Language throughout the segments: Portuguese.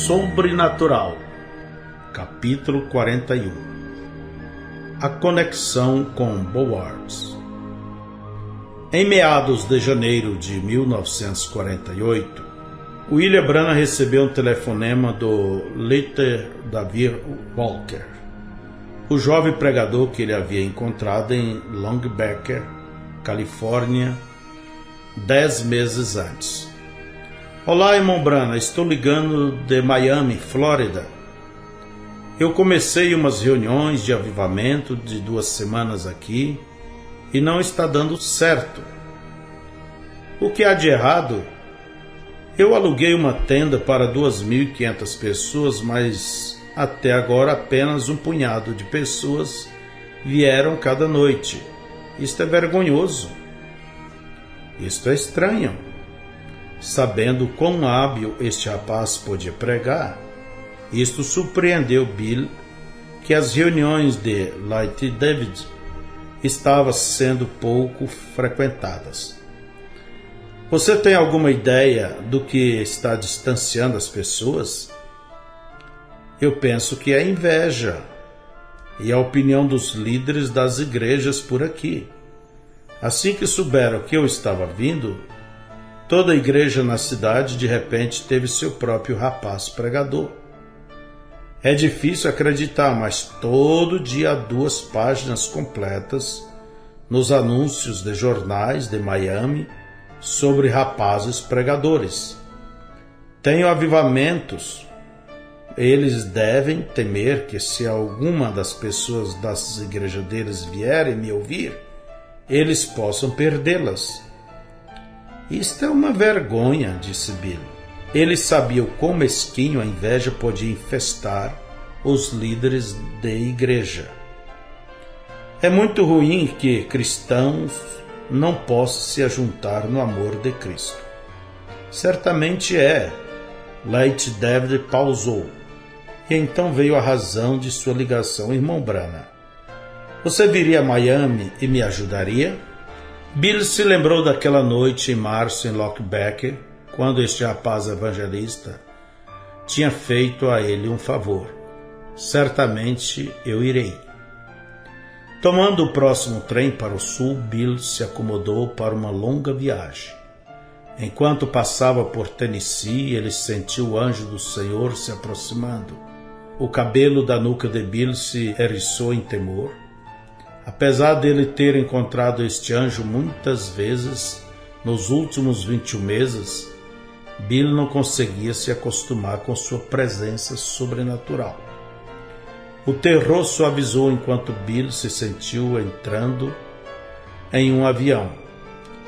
Sobrenatural, capítulo 41. A conexão com Boaz. Em meados de janeiro de 1948, William Branham recebeu um telefonema do Luther David Walker, o jovem pregador que ele havia encontrado em Long Beach, Califórnia, 10 meses antes. Olá, irmão Branham, estou ligando de Miami, Flórida. Eu comecei umas reuniões de avivamento de 2 semanas aqui e não está dando certo. O que há de errado? Eu aluguei uma tenda para 2.500 pessoas, mas até agora apenas um punhado de pessoas vieram cada noite. Isto é vergonhoso. Isto é estranho. Sabendo quão hábil este rapaz podia pregar, isto surpreendeu Bill, que as reuniões de Light David estavam sendo pouco frequentadas. Você tem alguma ideia do que está distanciando as pessoas? Eu penso que é inveja e a opinião dos líderes das igrejas por aqui. Assim que souberam que eu estava vindo, toda a igreja na cidade de repente teve seu próprio rapaz pregador. É difícil acreditar, mas todo dia há 2 páginas completas nos anúncios de jornais de Miami sobre rapazes pregadores. Tenho avivamentos. Eles devem temer que se alguma das pessoas das igrejas deles vierem me ouvir, eles possam perdê-las. Isto é uma vergonha, disse Bill. Ele sabia o quão mesquinho a inveja podia infestar os líderes de igreja. É muito ruim que cristãos não possam se ajuntar no amor de Cristo. Certamente é. Light David pausou. E então veio a razão de sua ligação. Irmão Branham, você viria a Miami e me ajudaria? Bill se lembrou daquela noite em março em Loch Beach, quando este rapaz evangelista tinha feito a ele um favor. Certamente eu irei. Tomando o próximo trem para o sul, Bill se acomodou para uma longa viagem. Enquanto passava por Tennessee, ele sentiu o anjo do Senhor se aproximando. O cabelo da nuca de Bill se eriçou em temor. Apesar dele ter encontrado este anjo muitas vezes nos últimos 21 meses, Bill não conseguia se acostumar com sua presença sobrenatural. O terror suavizou enquanto Bill se sentiu entrando em um avião.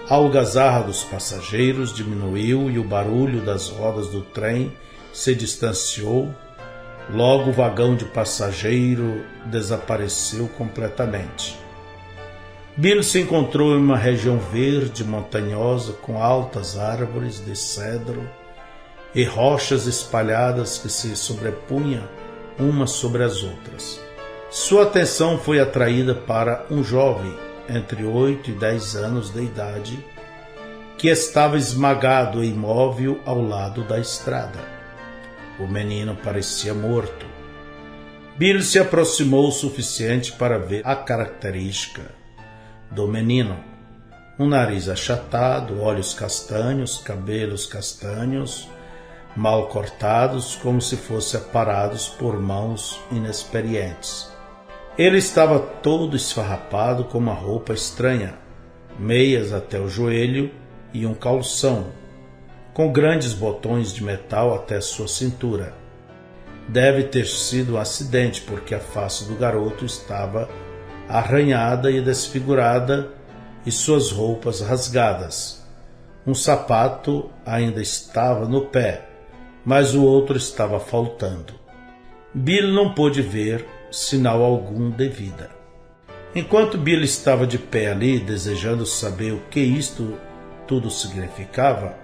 A algazarra dos passageiros diminuiu e o barulho das rodas do trem se distanciou. Logo o vagão de passageiro desapareceu completamente. Bill se encontrou em uma região verde montanhosa com altas árvores de cedro e rochas espalhadas que se sobrepunham umas sobre as outras. Sua atenção foi atraída para um jovem entre 8 e 10 anos de idade que estava esmagado e imóvel ao lado da estrada. O menino parecia morto. Bill se aproximou o suficiente para ver a característica do menino. Um nariz achatado, olhos castanhos, cabelos castanhos, mal cortados, como se fossem aparados por mãos inexperientes. Ele estava todo esfarrapado com uma roupa estranha, meias até o joelho e um calção, com grandes botões de metal até sua cintura. Deve ter sido um acidente, porque a face do garoto estava arranhada e desfigurada e suas roupas rasgadas. Um sapato ainda estava no pé, mas o outro estava faltando. Bill não pôde ver sinal algum de vida. Enquanto Bill estava de pé ali, desejando saber o que isto tudo significava,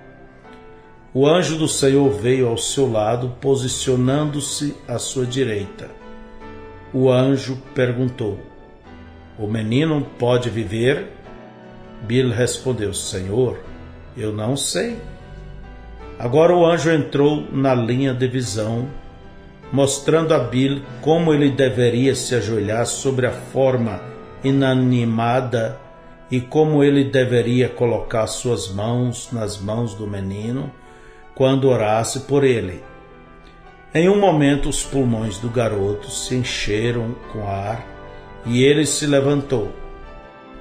o anjo do Senhor veio ao seu lado, posicionando-se à sua direita. O anjo perguntou: "O menino pode viver?" Bill respondeu: "Senhor, eu não sei." Agora o anjo entrou na linha de visão, mostrando a Bill como ele deveria se ajoelhar sobre a forma inanimada e como ele deveria colocar suas mãos nas mãos do menino quando orasse por ele. Em um momento, os pulmões do garoto se encheram com ar e ele se levantou.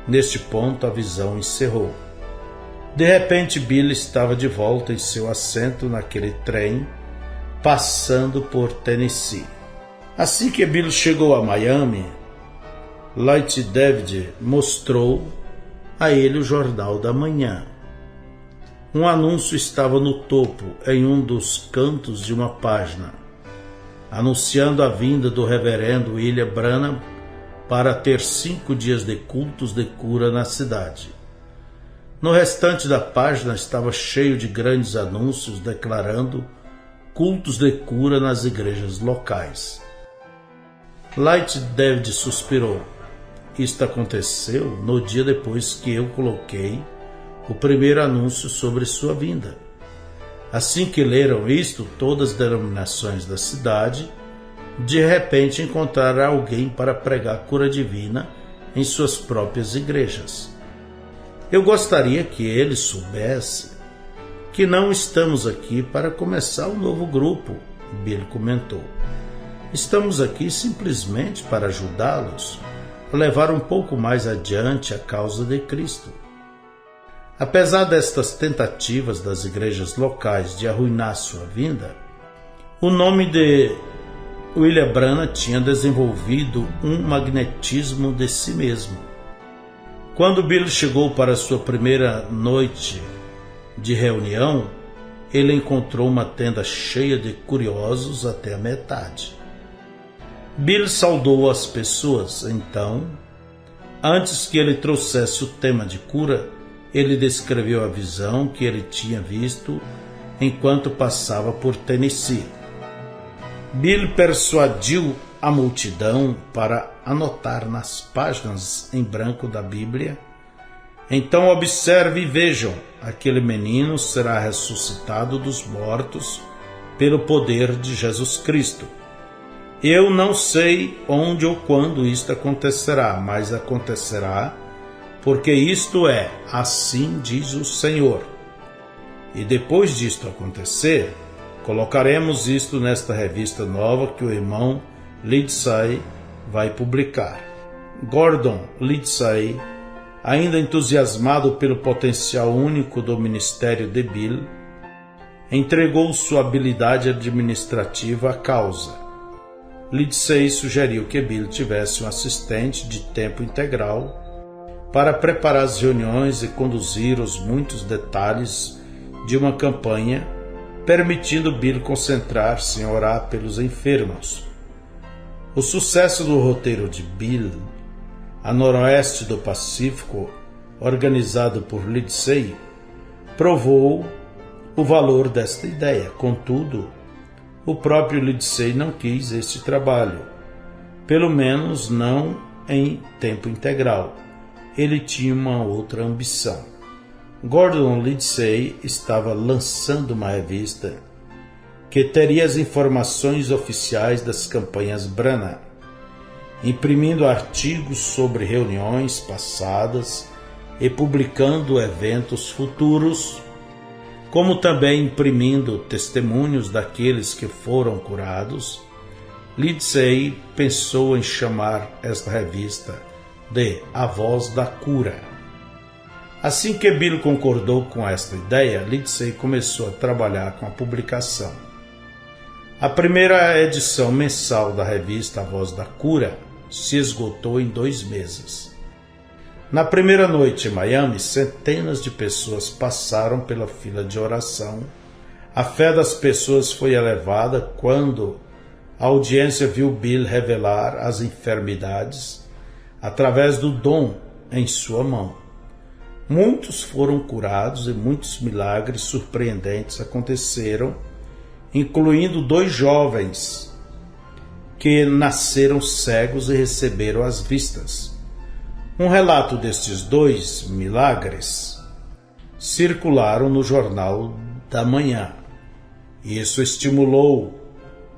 Neste ponto, a visão encerrou. De repente, Bill estava de volta em seu assento naquele trem, passando por Tennessee. Assim que Bill chegou a Miami, Light David mostrou a ele o jornal da manhã. Um anúncio estava no topo, em um dos cantos de uma página, anunciando a vinda do reverendo William Branham para ter 5 dias de cultos de cura na cidade. No restante da página estava cheio de grandes anúncios declarando cultos de cura nas igrejas locais. Light David suspirou. Isto aconteceu no dia depois que eu coloquei o primeiro anúncio sobre sua vinda. Assim que leram isto, todas as denominações da cidade de repente encontraram alguém para pregar cura divina em suas próprias igrejas. Eu gostaria que ele soubesse que não estamos aqui para começar um novo grupo, Bill comentou. Estamos aqui simplesmente para ajudá-los a levar um pouco mais adiante a causa de Cristo. Apesar destas tentativas das igrejas locais de arruinar sua vinda, o nome de William Branham tinha desenvolvido um magnetismo de si mesmo. Quando Bill chegou para sua primeira noite de reunião, ele encontrou uma tenda cheia de curiosos até a metade. Bill saudou as pessoas, então, antes que ele trouxesse o tema de cura, ele descreveu a visão que ele tinha visto enquanto passava por Tennessee. Bill persuadiu a multidão para anotar nas páginas em branco da Bíblia: então observe e vejam, aquele menino será ressuscitado dos mortos pelo poder de Jesus Cristo. Eu não sei onde ou quando isto acontecerá, mas acontecerá, porque isto é, assim diz o Senhor. E depois disto acontecer, colocaremos isto nesta revista nova que o irmão Lindsay vai publicar. Gordon Lindsay, ainda entusiasmado pelo potencial único do ministério de Bill, entregou sua habilidade administrativa à causa. Lindsay sugeriu que Bill tivesse um assistente de tempo integral para preparar as reuniões e conduzir os muitos detalhes de uma campanha, permitindo Bill concentrar-se em orar pelos enfermos. O sucesso do roteiro de Bill, a noroeste do Pacífico, organizado por Lindsay, provou o valor desta ideia. Contudo, o próprio Lindsay não quis este trabalho, pelo menos não em tempo integral. Ele tinha uma outra ambição. Gordon Lindsay estava lançando uma revista que teria as informações oficiais das campanhas Branham, imprimindo artigos sobre reuniões passadas e publicando eventos futuros, como também imprimindo testemunhos daqueles que foram curados. Lindsay pensou em chamar esta revista de A Voz da Cura. Assim que Bill concordou com esta ideia, Lindsay começou a trabalhar com a publicação. A primeira edição mensal da revista A Voz da Cura se esgotou em 2 meses. Na primeira noite em Miami, centenas de pessoas passaram pela fila de oração. A fé das pessoas foi elevada quando a audiência viu Bill revelar as enfermidades através do dom em sua mão. Muitos foram curados e muitos milagres surpreendentes aconteceram, incluindo 2 jovens que nasceram cegos e receberam as vistas. Um relato destes 2 milagres circularam no jornal da manhã. Isso estimulou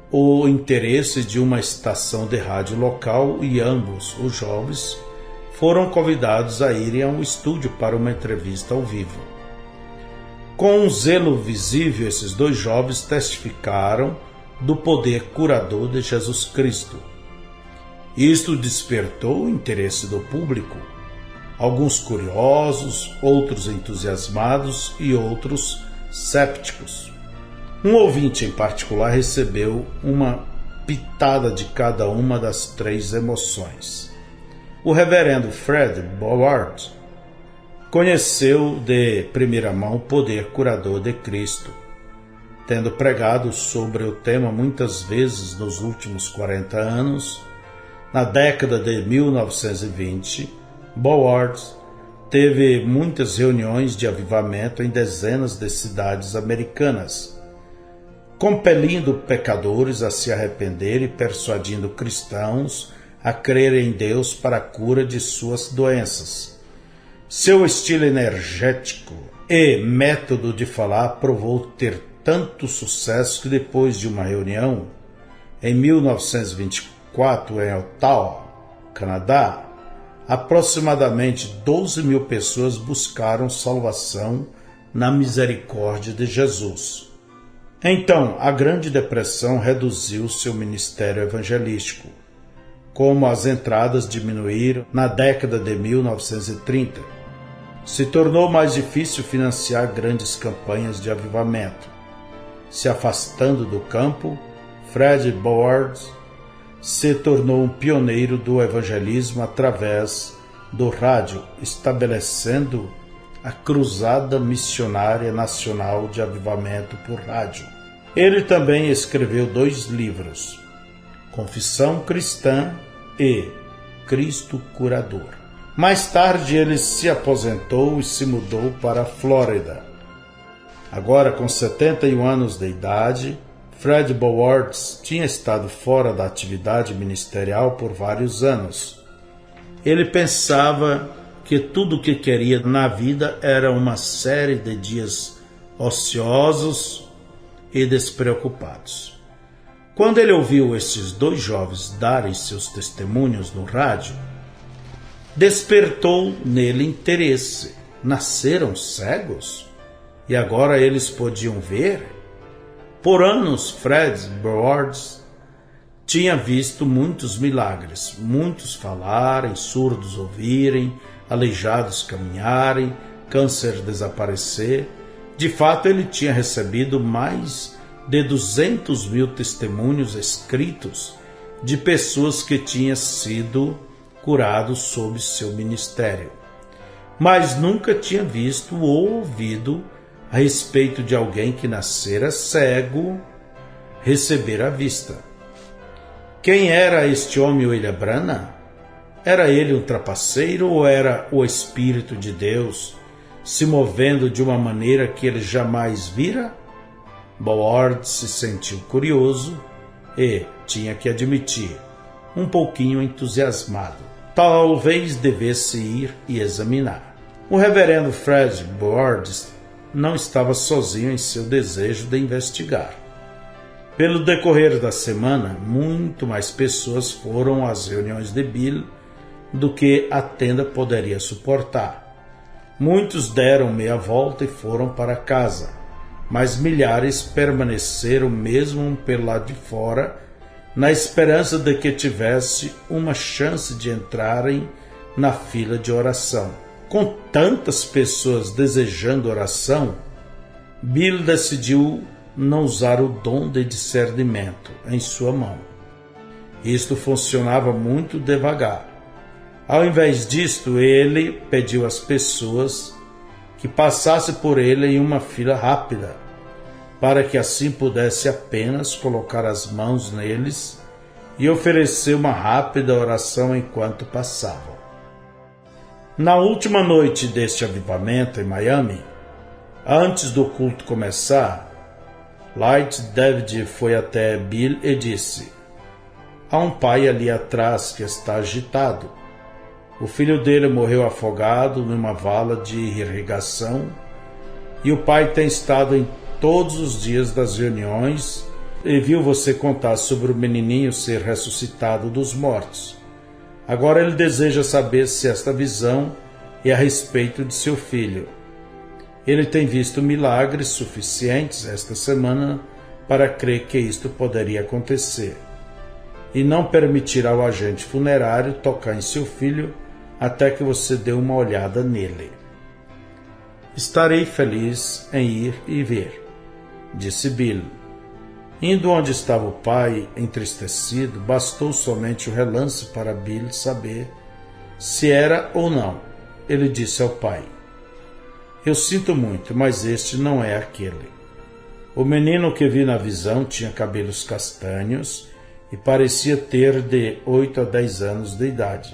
o interesse de uma estação de rádio local e ambos os jovens foram convidados a irem ao estúdio para uma entrevista ao vivo. Com um zelo visível, esses dois jovens testificaram do poder curador de Jesus Cristo. Isto despertou o interesse do público, alguns curiosos, outros entusiasmados e outros cépticos. Um ouvinte em particular recebeu uma pitada de cada uma das três emoções. O reverendo Fred Boward conheceu de primeira mão o poder curador de Cristo, tendo pregado sobre o tema muitas vezes nos últimos 40 anos. Na década de 1920, Boward teve muitas reuniões de avivamento em dezenas de cidades americanas, compelindo pecadores a se arrepender e persuadindo cristãos a crer em Deus para a cura de suas doenças. Seu estilo energético e método de falar provou ter tanto sucesso que depois de uma reunião, em 1924, em Ottawa, Canadá, aproximadamente 12 mil pessoas buscaram salvação na misericórdia de Jesus. Então, a Grande Depressão reduziu seu ministério evangelístico. Como as entradas diminuíram na década de 1930, se tornou mais difícil financiar grandes campanhas de avivamento. Se afastando do campo, Fred Boward se tornou um pioneiro do evangelismo através do rádio, estabelecendo a Cruzada Missionária Nacional de Avivamento por Rádio. Ele também escreveu 2 livros, Confissão Cristã e Cristo Curador. Mais tarde ele se aposentou e se mudou para a Flórida. Agora com 71 anos de idade, Fred Boward tinha estado fora da atividade ministerial por vários anos. Ele pensava que tudo o que queria na vida era uma série de dias ociosos e despreocupados. Quando ele ouviu esses 2 jovens darem seus testemunhos no rádio, despertou nele interesse. Nasceram cegos? E agora eles podiam ver? Por anos, Fred Boward tinha visto muitos milagres, muitos falarem, surdos ouvirem, aleijados caminharem, câncer desaparecer. De fato, ele tinha recebido mais de 200 mil testemunhos escritos de pessoas que tinham sido curados sob seu ministério, mas nunca tinha visto ou ouvido a respeito de alguém que nascera cego receber a vista. Quem era este homem William Branham? Era ele um trapaceiro ou era o Espírito de Deus se movendo de uma maneira que ele jamais vira? Boward se sentiu curioso e, tinha que admitir, um pouquinho entusiasmado. Talvez devesse ir e examinar. O reverendo Fred Boward não estava sozinho em seu desejo de investigar. Pelo decorrer da semana, muito mais pessoas foram às reuniões de Bill do que a tenda poderia suportar. Muitos deram meia volta e foram para casa, mas milhares permaneceram mesmo pelo lado de fora, na esperança de que tivesse uma chance de entrarem na fila de oração. Com tantas pessoas desejando oração, Bill decidiu não usar o dom de discernimento em sua mão. Isto funcionava muito devagar. Ao invés disto, ele pediu às pessoas que passassem por ele em uma fila rápida, para que assim pudesse apenas colocar as mãos neles e oferecer uma rápida oração enquanto passavam. Na última noite deste avivamento em Miami, antes do culto começar, Light David foi até Bill e disse: "Há um pai ali atrás que está agitado. O filho dele morreu afogado numa vala de irrigação e o pai tem estado todos os dias das reuniões e viu você contar sobre o menininho ser ressuscitado dos mortos. Agora ele deseja saber se esta visão é a respeito de seu filho. Ele tem visto milagres suficientes esta semana para crer que isto poderia acontecer, e não permitirá ao agente funerário tocar em seu filho até que você dê uma olhada nele. Estarei feliz em ir e ver, disse Bill. Indo onde estava o pai, entristecido, bastou somente o relance para Bill saber se era ou não. Ele disse ao pai: eu sinto muito, mas este não é aquele. O menino que vi na visão tinha cabelos castanhos e parecia ter de 8 a 10 anos de idade.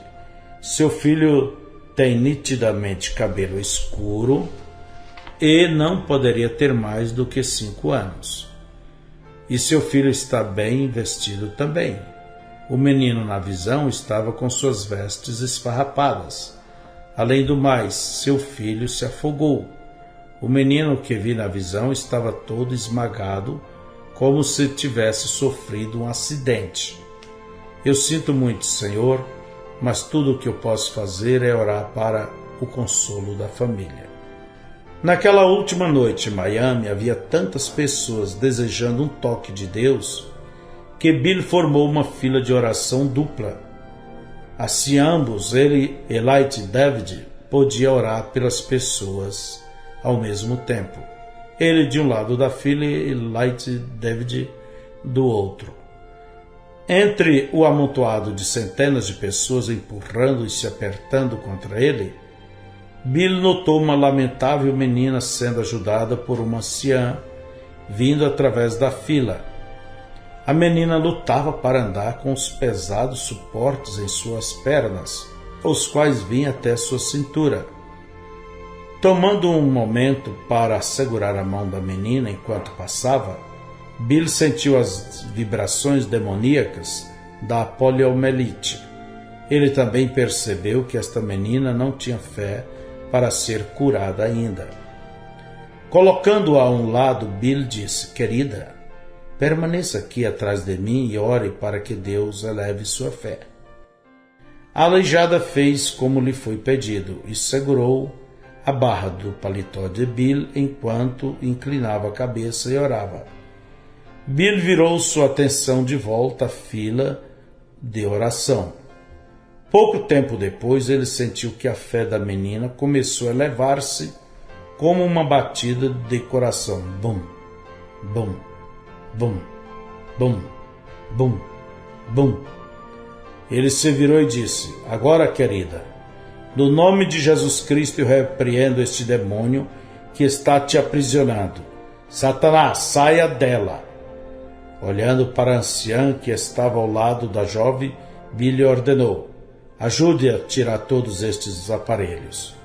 Seu filho tem nitidamente cabelo escuro e não poderia ter mais do que 5 anos. E seu filho está bem vestido também. O menino na visão estava com suas vestes esfarrapadas. Além do mais, seu filho se afogou. O menino que vi na visão estava todo esmagado, como se tivesse sofrido um acidente. Eu sinto muito, Senhor, mas tudo o que eu posso fazer é orar para o consolo da família. Naquela última noite em Miami havia tantas pessoas desejando um toque de Deus que Bill formou uma fila de oração dupla. Assim ambos, ele e Light David, podiam orar pelas pessoas ao mesmo tempo. Ele de um lado da fila e Light David do outro. Entre o amontoado de centenas de pessoas empurrando e se apertando contra ele, Bill notou uma lamentável menina sendo ajudada por uma anciã, vindo através da fila. A menina lutava para andar com os pesados suportes em suas pernas, os quais vinham até sua cintura. Tomando um momento para segurar a mão da menina enquanto passava, Bill sentiu as vibrações demoníacas da poliomielite. Ele também percebeu que esta menina não tinha fé para ser curada ainda. Colocando-a a um lado, Bill disse: querida, permaneça aqui atrás de mim e ore para que Deus eleve sua fé. A aleijada fez como lhe foi pedido e segurou a barra do paletó de Bill enquanto inclinava a cabeça e orava. Bill virou sua atenção de volta à fila de oração. Pouco tempo depois, ele sentiu que a fé da menina começou a elevar-se como uma batida de coração. Bum, bum, bum, bum, bum, bum. Ele se virou e disse: agora, querida, no nome de Jesus Cristo eu repreendo este demônio que está te aprisionando. Satanás, saia dela. Olhando para a anciã que estava ao lado da jovem, Billy ordenou: ajude a tirar todos estes aparelhos.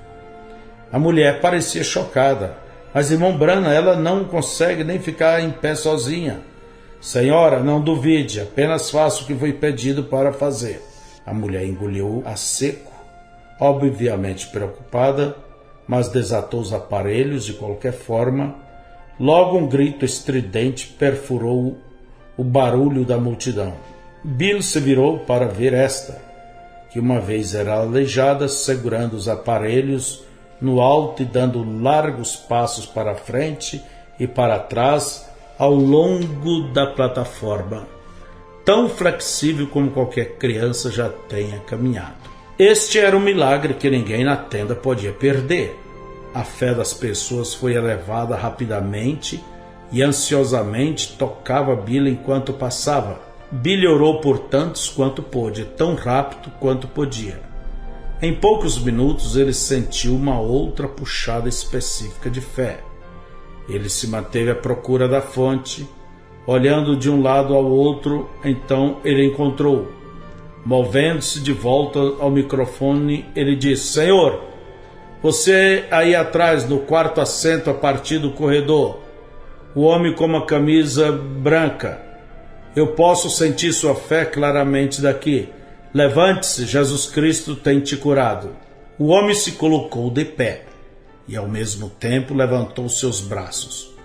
A mulher parecia chocada. Mas, irmão Branham, ela não consegue nem ficar em pé sozinha. Senhora, não duvide, apenas faça o que foi pedido para fazer. A mulher engoliu a seco, obviamente preocupada, mas desatou os aparelhos de qualquer forma. Logo um grito estridente perfurou o barulho da multidão. Bill se virou para ver esta, que uma vez era aleijada, segurando os aparelhos no alto e dando largos passos para frente e para trás ao longo da plataforma, tão flexível como qualquer criança já tenha caminhado. Este era um milagre que ninguém na tenda podia perder. A fé das pessoas foi elevada rapidamente e ansiosamente tocava Bill enquanto passava. Bill orou por tantos quanto pôde, tão rápido quanto podia. Em poucos minutos ele sentiu uma outra puxada específica de fé. Ele se manteve à procura da fonte, olhando de um lado ao outro, então ele encontrou. Movendo-se de volta ao microfone, ele disse: Senhor, você aí atrás no quarto assento a partir do corredor, o homem com uma camisa branca, eu posso sentir sua fé claramente daqui. Levante-se, Jesus Cristo tem te curado. O homem se colocou de pé e ao mesmo tempo levantou seus braços.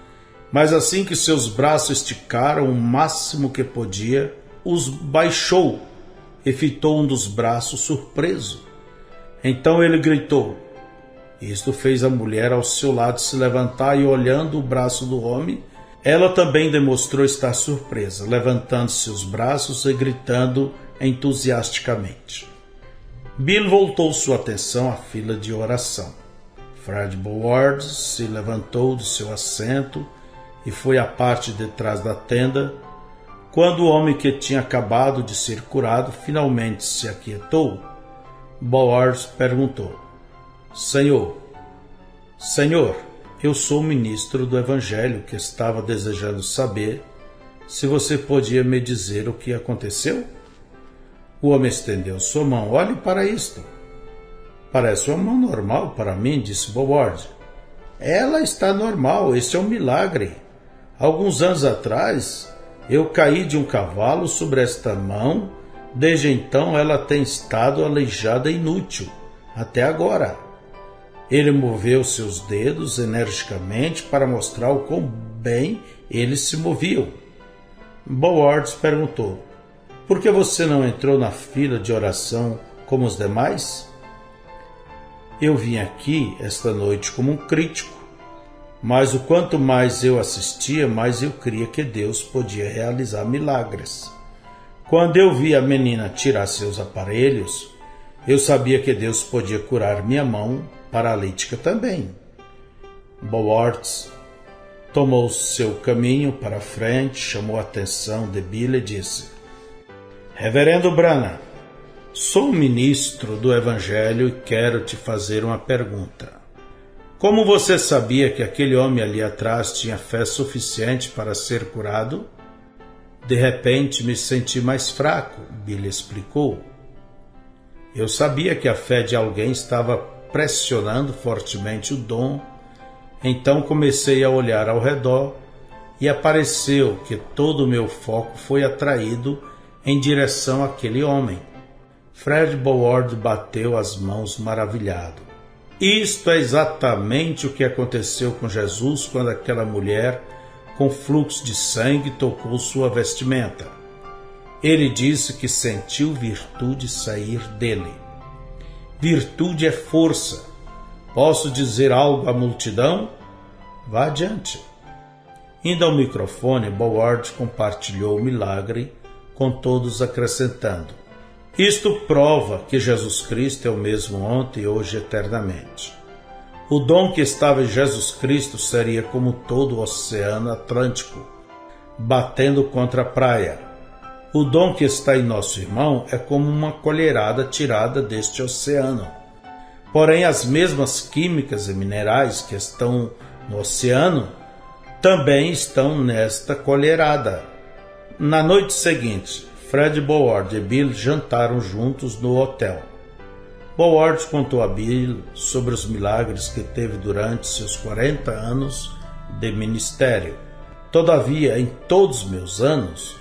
Mas assim que seus braços esticaram o máximo que podia, os baixou e fitou um dos braços surpreso. Então ele gritou. Isto fez a mulher ao seu lado se levantar e, olhando o braço do homem, ela também demonstrou estar surpresa, levantando seus braços e gritando entusiasticamente. Bill voltou sua atenção à fila de oração. Fred Boward se levantou do seu assento e foi à parte de trás da tenda. Quando o homem que tinha acabado de ser curado finalmente se aquietou, Boward perguntou: Senhor, eu sou o ministro do Evangelho que estava desejando saber se você podia me dizer o que aconteceu? O homem estendeu sua mão. Olhe para isto. Parece uma mão normal para mim, disse Boward. Ela está normal, este é um milagre. Alguns anos atrás, eu caí de um cavalo sobre esta mão. Desde então, ela tem estado aleijada e inútil, até agora. Ele moveu seus dedos energicamente para mostrar o quão bem eles se moviam. Boward perguntou: por que você não entrou na fila de oração como os demais? Eu vim aqui esta noite como um crítico, mas o quanto mais eu assistia, mais eu cria que Deus podia realizar milagres. Quando eu vi a menina tirar seus aparelhos, eu sabia que Deus podia curar minha mão paralítica também. Boward tomou seu caminho para frente, chamou a atenção de Bill e disse: Reverendo Branham, sou ministro do Evangelho e quero te fazer uma pergunta. Como você sabia que aquele homem ali atrás tinha fé suficiente para ser curado? De repente me senti mais fraco, Bill explicou. Eu sabia que a fé de alguém estava pressionando fortemente o dom, então comecei a olhar ao redor e apareceu que todo o meu foco foi atraído em direção àquele homem. Fred Boward bateu as mãos maravilhado. Isto é exatamente o que aconteceu com Jesus quando aquela mulher com fluxo de sangue tocou sua vestimenta. Ele disse que sentiu virtude sair dele. Virtude é força. Posso dizer algo à multidão? Vá adiante. Indo ao microfone, Boward compartilhou o milagre com todos, acrescentando: isto prova que Jesus Cristo é o mesmo ontem e hoje eternamente. O dom que estava em Jesus Cristo seria como todo o Oceano Atlântico, batendo contra a praia. O dom que está em nosso irmão é como uma colherada tirada deste oceano. Porém, as mesmas químicas e minerais que estão no oceano também estão nesta colherada. Na noite seguinte, Fred Boward e Bill jantaram juntos no hotel. Boward contou a Bill sobre os milagres que teve durante seus 40 anos de ministério. Todavia, em todos os meus anos,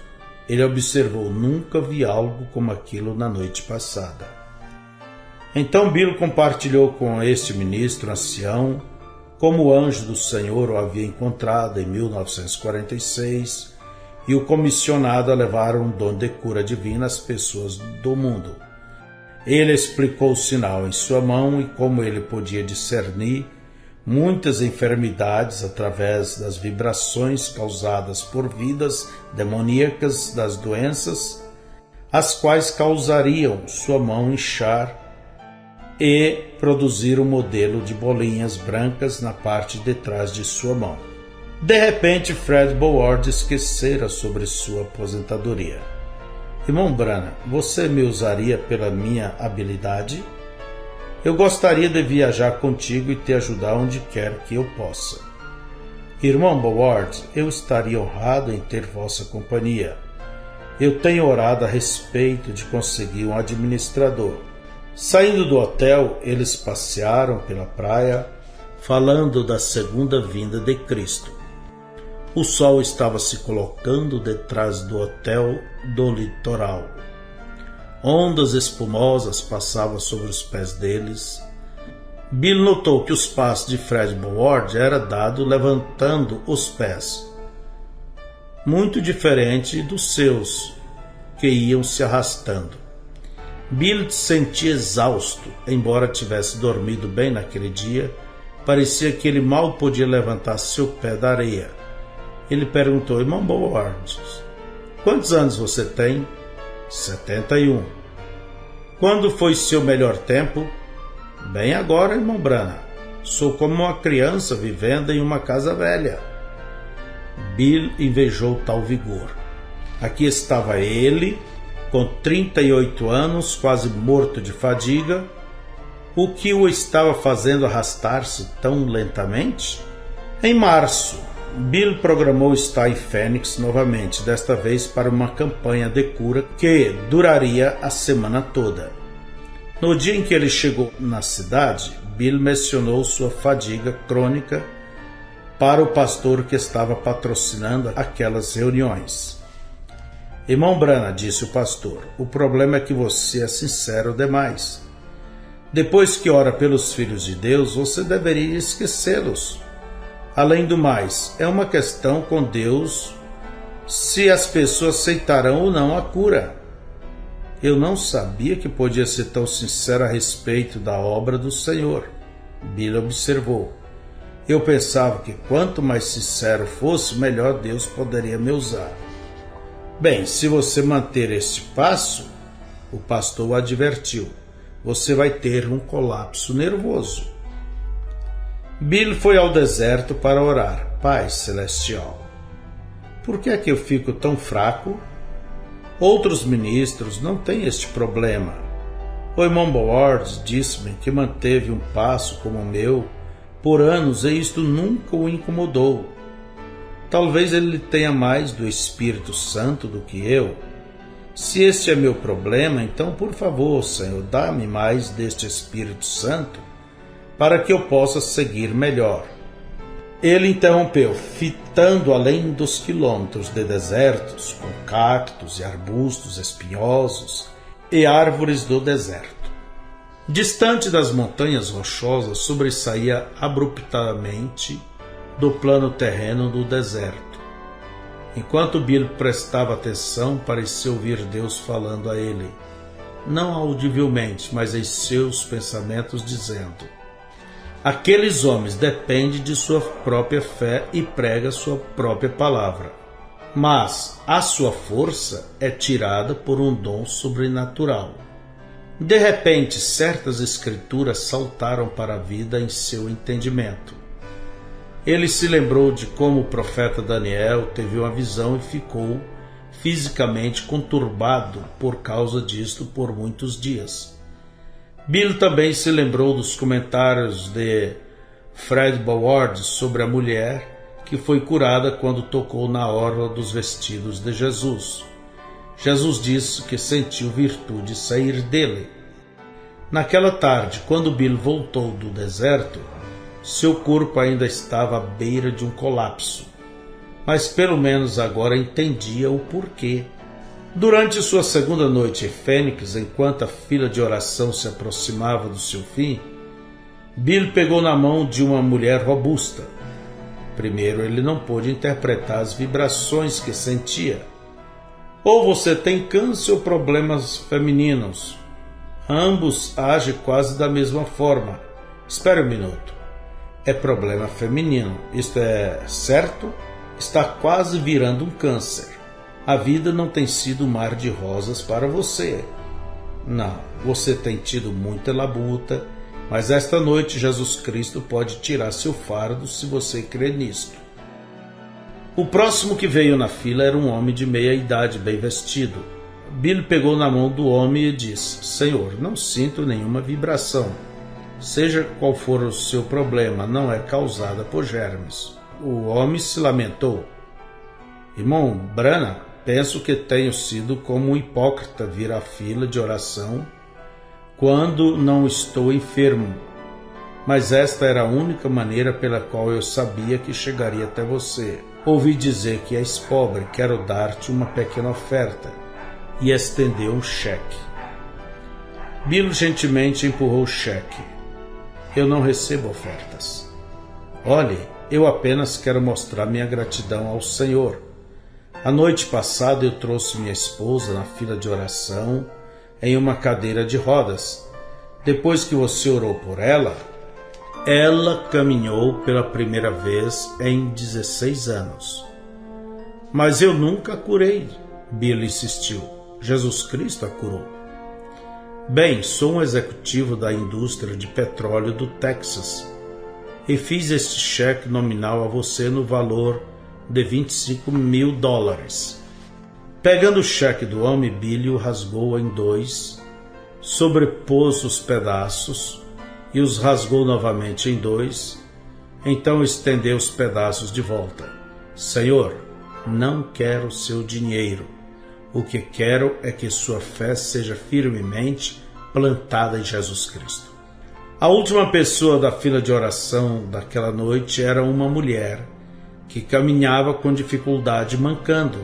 ele observou: nunca vi algo como aquilo na noite passada. Então Bill compartilhou com este ministro ancião como o anjo do Senhor o havia encontrado em 1946 e o comissionado a levar um dom de cura divina às pessoas do mundo. Ele explicou o sinal em sua mão e como ele podia discernir muitas enfermidades através das vibrações causadas por vidas demoníacas das doenças, as quais causariam sua mão inchar e produzir um modelo de bolinhas brancas na parte de trás de sua mão. De repente, Fred Boward esquecera sobre sua aposentadoria. Irmão Branham, você me usaria pela minha habilidade? Eu gostaria de viajar contigo e te ajudar onde quer que eu possa. Irmão Boward, eu estaria honrado em ter vossa companhia. Eu tenho orado a respeito de conseguir um administrador. Saindo do hotel, eles passearam pela praia, falando da segunda vinda de Cristo. O sol estava se colocando detrás do hotel do litoral. Ondas espumosas passavam sobre os pés deles. Bill notou que os passos de Fred Boward eram dados levantando os pés, muito diferente dos seus, que iam se arrastando. Bill se sentia exausto, embora tivesse dormido bem naquele dia. Parecia que ele mal podia levantar seu pé da areia. Ele perguntou: irmão Boward, quantos anos você tem? 71. Quando foi seu melhor tempo? Bem agora, irmão Branham. Sou como uma criança vivendo em uma casa velha. Bill invejou tal vigor. Aqui estava ele, com 38 anos, quase morto de fadiga. O que o estava fazendo arrastar-se tão lentamente? Em março, Bill programou estar em Phoenix novamente, desta vez para uma campanha de cura que duraria a semana toda. No dia em que ele chegou na cidade, Bill mencionou sua fadiga crônica para o pastor que estava patrocinando aquelas reuniões. Irmão Branham, disse o pastor, o problema é que você é sincero demais. Depois que ora pelos filhos de Deus, você deveria esquecê-los. Além do mais, é uma questão com Deus se as pessoas aceitarão ou não a cura. Eu não sabia que podia ser tão sincero a respeito da obra do Senhor. Bill observou. Eu pensava que quanto mais sincero fosse, melhor Deus poderia me usar. Bem, se você manter este passo, o pastor o advertiu, você vai ter um colapso nervoso. Bill foi ao deserto para orar. Pai Celestial, por que é que eu fico tão fraco? Outros ministros não têm este problema. O irmão Boward disse-me que manteve um passo como o meu por anos e isto nunca o incomodou. Talvez ele tenha mais do Espírito Santo do que eu. Se este é meu problema, então, por favor, Senhor, dá-me mais deste Espírito Santo para que eu possa seguir melhor. Ele interrompeu, fitando além dos quilômetros de desertos, com cactos e arbustos espinhosos e árvores do deserto. Distante das montanhas rochosas, sobressaía abruptamente do plano terreno do deserto. Enquanto Bill prestava atenção, parecia ouvir Deus falando a ele, não audivelmente, mas em seus pensamentos, dizendo: aqueles homens dependem de sua própria fé e pregam sua própria palavra, mas a sua força é tirada por um dom sobrenatural. De repente, certas escrituras saltaram para a vida em seu entendimento. Ele se lembrou de como o profeta Daniel teve uma visão e ficou fisicamente conturbado por causa disto por muitos dias. Bill também se lembrou dos comentários de Fred Boward sobre a mulher que foi curada quando tocou na orla dos vestidos de Jesus. Jesus disse que sentiu virtude sair dele. Naquela tarde, quando Bill voltou do deserto, seu corpo ainda estava à beira de um colapso, mas pelo menos agora entendia o porquê. Durante sua segunda noite em Fênix, enquanto a fila de oração se aproximava do seu fim, Bill pegou na mão de uma mulher robusta. Primeiro, ele não pôde interpretar as vibrações que sentia. Ou você tem câncer ou problemas femininos. Ambos agem quase da mesma forma. Espere um minuto. É problema feminino. Isto é certo? Está quase virando um câncer. A vida não tem sido um mar de rosas para você. Não, você tem tido muita labuta, mas esta noite Jesus Cristo pode tirar seu fardo se você crer nisto. O próximo que veio na fila era um homem de meia idade, bem vestido. Bill pegou na mão do homem e disse: Senhor, não sinto nenhuma vibração. Seja qual for o seu problema, não é causada por germes. O homem se lamentou. Irmão Branham, penso que tenho sido como um hipócrita vir à fila de oração quando não estou enfermo. Mas esta era a única maneira pela qual eu sabia que chegaria até você. Ouvi dizer que és pobre, quero dar-te uma pequena oferta. E estendeu um cheque. Bill gentilmente empurrou o cheque. Eu não recebo ofertas. Olhe, eu apenas quero mostrar minha gratidão ao Senhor. A noite passada eu trouxe minha esposa na fila de oração em uma cadeira de rodas. Depois que você orou por ela, ela caminhou pela primeira vez em 16 anos. Mas eu nunca a curei, Bill insistiu. Jesus Cristo a curou. Bem, sou um executivo da indústria de petróleo do Texas e fiz este cheque nominal a você no valor de $25.000. Pegando o cheque do homem, Billy o rasgou em dois, sobrepôs os pedaços e os rasgou novamente em dois, então estendeu os pedaços de volta. Senhor, não quero seu dinheiro. O que quero é que sua fé seja firmemente plantada em Jesus Cristo. A última pessoa da fila de oração daquela noite era uma mulher que caminhava com dificuldade mancando.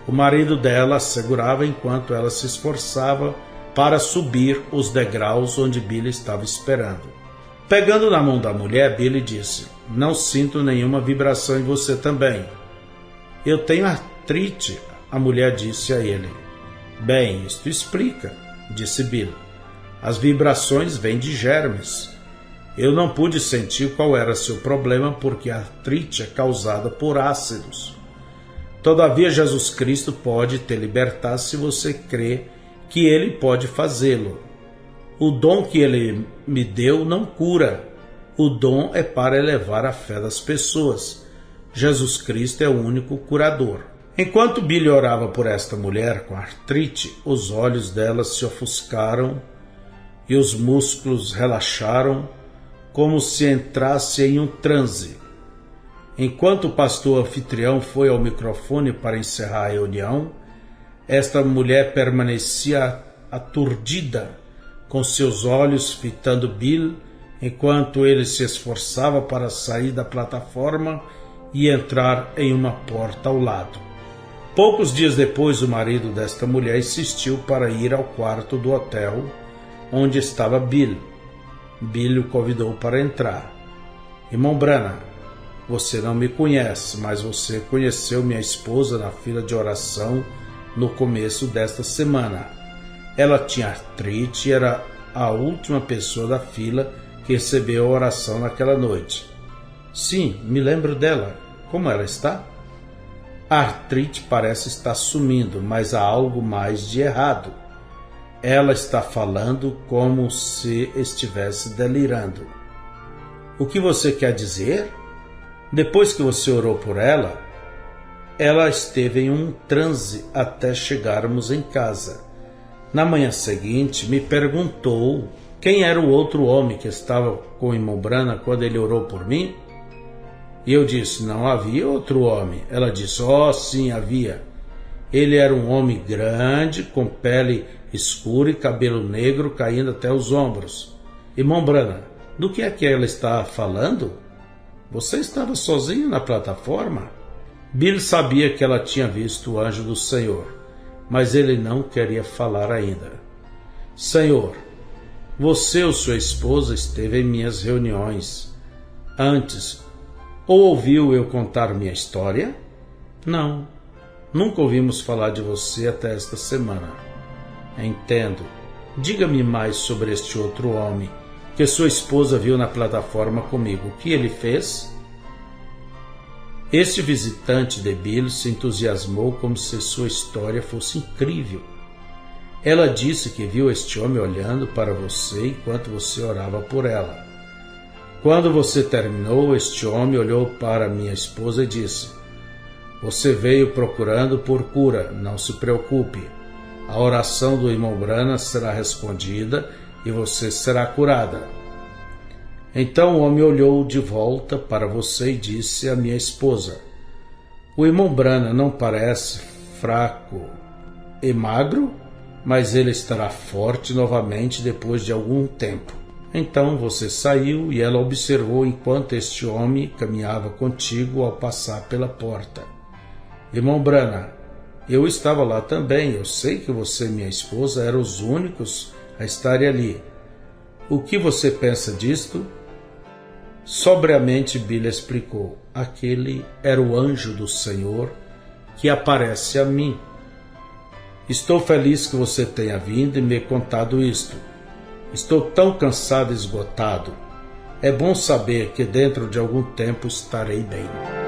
O marido dela a segurava enquanto ela se esforçava para subir os degraus onde Billy estava esperando. Pegando na mão da mulher, Billy disse: não sinto nenhuma vibração em você também. Eu tenho artrite, a mulher disse a ele. Bem, isto explica, disse Billy. As vibrações vêm de germes. Eu não pude sentir qual era seu problema porque a artrite é causada por ácidos. Todavia, Jesus Cristo pode te libertar se você crê que Ele pode fazê-lo. O dom que Ele me deu não cura. O dom é para elevar a fé das pessoas. Jesus Cristo é o único curador. Enquanto Billy orava por esta mulher com artrite, os olhos dela se ofuscaram e os músculos relaxaram como se entrasse em um transe. Enquanto o pastor anfitrião foi ao microfone para encerrar a reunião, esta mulher permanecia aturdida, com seus olhos fitando Bill, enquanto ele se esforçava para sair da plataforma e entrar em uma porta ao lado. Poucos dias depois, o marido desta mulher insistiu para ir ao quarto do hotel onde estava Bill. Bill o convidou para entrar. Irmão Branham, você não me conhece, mas você conheceu minha esposa na fila de oração no começo desta semana. Ela tinha artrite e era a última pessoa da fila que recebeu a oração naquela noite. Sim, me lembro dela. Como ela está? A artrite parece estar sumindo, mas há algo mais de errado. Ela está falando como se estivesse delirando. O que você quer dizer? Depois que você orou por ela, ela esteve em um transe até chegarmos em casa. Na manhã seguinte, me perguntou quem era o outro homem que estava com o irmão Branham quando ele orou por mim. E eu disse, não havia outro homem. Ela disse, sim, havia. Ele era um homem grande, com pele escura e cabelo negro caindo até os ombros. Irmão Branham, do que é que ela está falando? Você estava sozinho na plataforma? Bill sabia que ela tinha visto o anjo do Senhor, mas ele não queria falar ainda. Senhor, você ou sua esposa esteve em minhas reuniões antes, ou ouviu eu contar minha história? Não, nunca ouvimos falar de você até esta semana. Entendo. Diga-me mais sobre este outro homem que sua esposa viu na plataforma comigo. O que ele fez? Este visitante de Bill se entusiasmou como se sua história fosse incrível. Ela disse que viu este homem olhando para você enquanto você orava por ela. Quando você terminou, este homem olhou para minha esposa e disse, você veio procurando por cura, não se preocupe. A oração do irmão Branham será respondida e você será curada. Então o homem olhou de volta para você e disse à minha esposa, o irmão Branham não parece fraco e magro, mas ele estará forte novamente depois de algum tempo. Então você saiu e ela observou enquanto este homem caminhava contigo ao passar pela porta. Irmão Branham, eu estava lá também, eu sei que você e minha esposa eram os únicos a estarem ali. O que você pensa disto? Sobriamente Billy explicou. Aquele era o anjo do Senhor que aparece a mim. Estou feliz que você tenha vindo e me contado isto. Estou tão cansado e esgotado. É bom saber que dentro de algum tempo estarei bem.